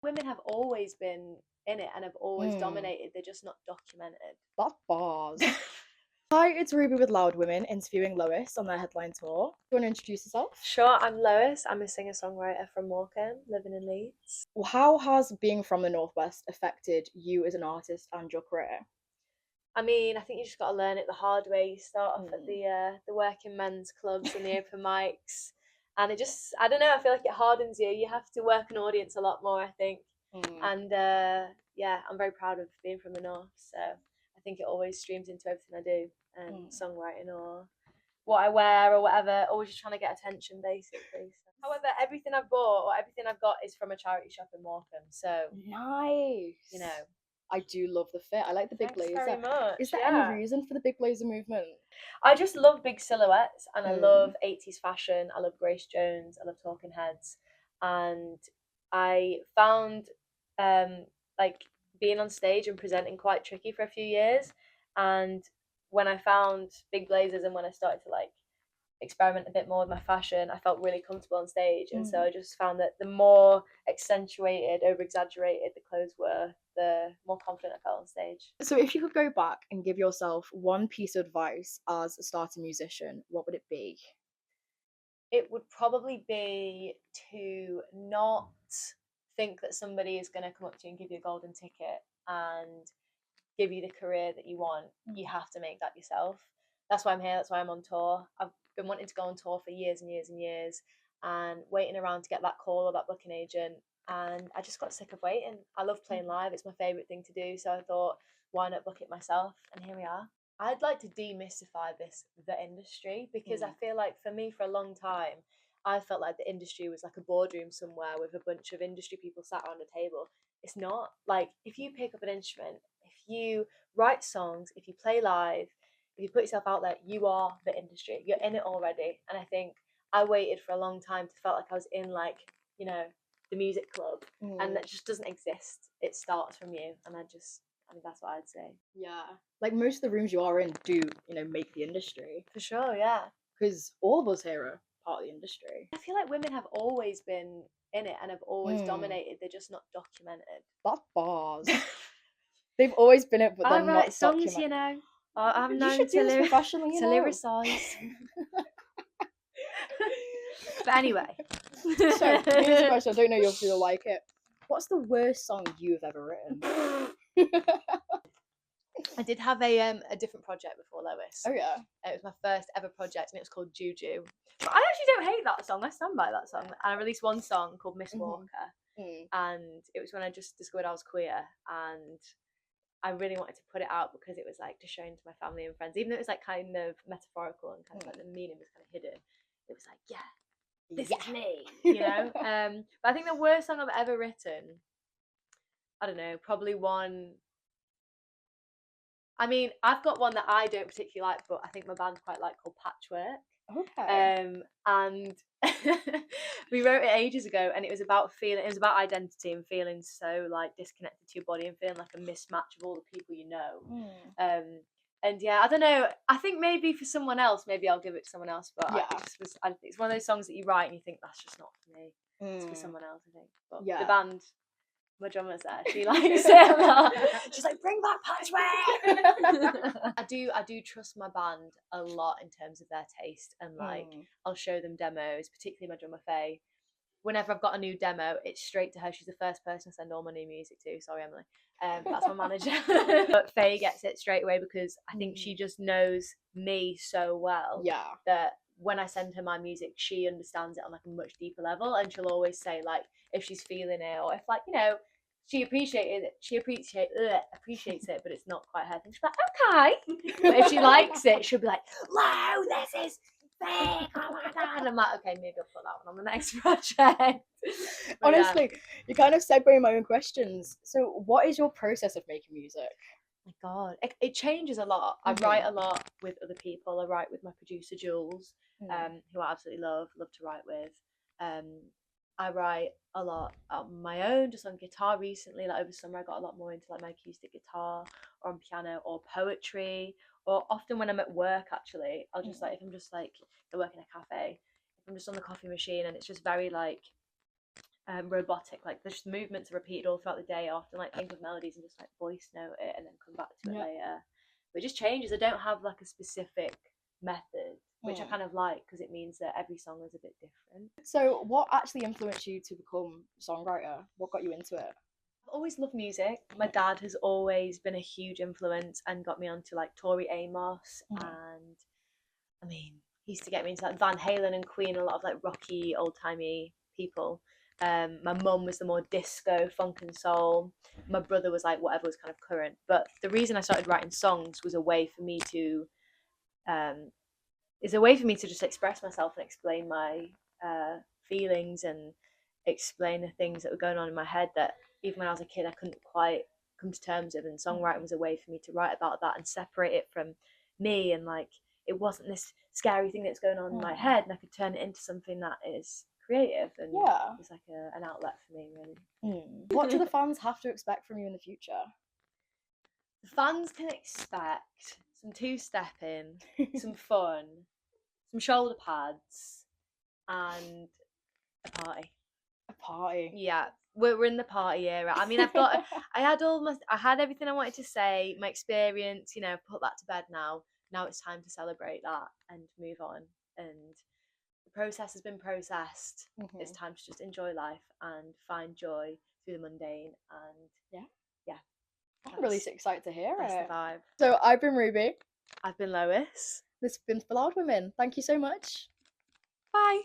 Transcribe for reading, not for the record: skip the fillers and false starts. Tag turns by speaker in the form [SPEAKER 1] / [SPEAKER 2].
[SPEAKER 1] women have always been in it and have always dominated. They're just not documented.
[SPEAKER 2] That bars. Hi, it's Ruby with Loud Women interviewing Lois on their headline tour. Do you want to introduce yourself?
[SPEAKER 1] Sure, I'm Lois. I'm a singer-songwriter from Morecambe, living in Leeds.
[SPEAKER 2] Well, how has being from the Northwest affected you as an artist and your career?
[SPEAKER 1] I mean, I think you just got to learn it the hard way. You start off at the working men's clubs and the open mics, and it just, I don't know, I feel like it hardens you. You have to work an audience a lot more, I think. And yeah, I'm very proud of being from the North, so I think it always streams into everything I do, and songwriting or what I wear or whatever, always just trying to get attention, basically. So, however, everything I've bought or everything I've got is from a charity shop in Morecambe, so,
[SPEAKER 2] Nice.
[SPEAKER 1] you know.
[SPEAKER 2] I do love the fit. I like the big
[SPEAKER 1] Thanks
[SPEAKER 2] blazer.
[SPEAKER 1] very much.
[SPEAKER 2] Is there any reason for the big blazer movement?
[SPEAKER 1] I just love big silhouettes, and I love 80s fashion. I love Grace Jones. I love Talking Heads, and I found like being on stage and presenting quite tricky for a few years. And when I found big blazers and when I started to like experiment a bit more with my fashion, I felt really comfortable on stage. And so I just found that the more accentuated, over exaggerated the clothes were, the more confident I felt on stage.
[SPEAKER 2] So if you could go back and give yourself one piece of advice as a starting musician, what would it be?
[SPEAKER 1] It would probably be to not think that somebody is going to come up to you and give you a golden ticket and give you the career that you want. You have to make that yourself. That's why I'm here. That's why I'm on tour. I've been wanting to go on tour for years and years and years, and waiting around to get that call or that booking agent. And I just got sick of waiting. I love playing live. It's my favourite thing to do. So I thought, why not book it myself? And here we are. I'd like to demystify the industry, because I feel like for me, for a long time, I felt like the industry was like a boardroom somewhere with a bunch of industry people sat around a table. It's not. Like, if you pick up an instrument, if you write songs, if you play live, if you put yourself out there, you are the industry. You're in it already. And I think I waited for a long time to felt like I was in, like, you know, the music club, and that just doesn't exist. It starts from you, and I mean, that's what I'd say.
[SPEAKER 2] Yeah, like most of the rooms you are in do, make the industry.
[SPEAKER 1] For sure, yeah.
[SPEAKER 2] Because all of us here are part of the industry.
[SPEAKER 1] I feel like women have always been in it and have always dominated. They're just not documented.
[SPEAKER 2] That bars. They've always been it, but
[SPEAKER 1] I
[SPEAKER 2] they're not
[SPEAKER 1] write songs,
[SPEAKER 2] documented.
[SPEAKER 1] you know. I'm known
[SPEAKER 2] should do this professionally,
[SPEAKER 1] to lyricise. But anyway.
[SPEAKER 2] So, here's a question. I don't know if you'll like it. What's the worst song you've ever written?
[SPEAKER 1] I did have a different project before Lois.
[SPEAKER 2] Oh yeah.
[SPEAKER 1] It was my first ever project, and it was called Juju. But I actually don't hate that song. I stand by that song. And I released one song called Miss Walker, and it was when I just discovered I was queer, and I really wanted to put it out because it was like to show to my family and friends, even though it was like kind of metaphorical and kind of like the meaning was kind of hidden. It was like, yeah, this is me, you know. But I think the worst song I've ever written, I don't know, probably one. I mean, I've got one that I don't particularly like, but I think my band quite like, called Patchwork.
[SPEAKER 2] Okay.
[SPEAKER 1] And we wrote it ages ago, and it was about identity and feeling so like disconnected to your body and feeling like a mismatch of all the people you know. And yeah, I don't know. I think maybe for someone else, maybe I'll give it to someone else. But yeah, it's one of those songs that you write and you think that's just not for me. It's for someone else, I think. But the band, my drummer's there. She likes it a lot. She's like, bring back Patchwork. I do trust my band a lot in terms of their taste, and like I'll show them demos, particularly my drummer Faye. Whenever I've got a new demo, it's straight to her. She's the first person to send all my new music to. Sorry, Emily. That's my manager. But Faye gets it straight away because I think she just knows me so well.
[SPEAKER 2] Yeah.
[SPEAKER 1] That when I send her my music, she understands it on like a much deeper level, and she'll always say like if she's feeling it, or if like, you know, she appreciates it, but it's not quite her thing. She's like, okay. But if she likes it, she'll be like, wow, this is fake. Oh my god. And I'm like, okay, maybe I'll put that one on the next project.
[SPEAKER 2] Honestly, you kind of segue my own questions. So what is your process of making music?
[SPEAKER 1] Oh my god, it changes a lot. I write a lot with other people. I write with my producer Jules, who I absolutely love to write with. I write a lot on my own, just on guitar recently. Like over summer, I got a lot more into like my acoustic guitar, or on piano, or poetry, or often when I'm at work. Actually, I'll just like, if I'm just like, I work in a cafe, if I'm just on the coffee machine and it's just very like robotic. Like there's just movements are repeated all throughout the day. I often like think of melodies and just like voice note it and then come back to it later. But it just changes. I don't have like a specific method, which I kind of like because it means that every song is a bit different.
[SPEAKER 2] So what actually influenced you to become a songwriter? What got you into it?
[SPEAKER 1] I've always loved music. My dad has always been a huge influence and got me onto like Tori Amos and I mean he used to get me into like Van Halen and Queen, a lot of like rocky old timey people. My mum was the more disco, funk and soul. My brother was like whatever was kind of current. But the reason I started writing songs was a way for me to just express myself and explain my feelings and explain the things that were going on in my head that even when I was a kid I couldn't quite come to terms with, and songwriting was a way for me to write about that and separate it from me, and like it wasn't this scary thing that's going on in my head, and I could turn it into something that is creative and it's like an outlet for me, really.
[SPEAKER 2] What do the fans have to expect from you in the future?
[SPEAKER 1] The fans can expect some two-stepping, some fun, some shoulder pads, and a party.
[SPEAKER 2] A party.
[SPEAKER 1] Yeah, we're in the party era. I mean, I had everything I wanted to say, my experience, put that to bed now. Now it's time to celebrate that and move on. And the process has been processed. It's time to just enjoy life and find joy through the mundane. And yeah.
[SPEAKER 2] I'm really excited to hear
[SPEAKER 1] That's
[SPEAKER 2] it.
[SPEAKER 1] the vibe.
[SPEAKER 2] So I've been Ruby.
[SPEAKER 1] I've been Lois.
[SPEAKER 2] This has been For Loud Women. Thank you so much.
[SPEAKER 1] Bye.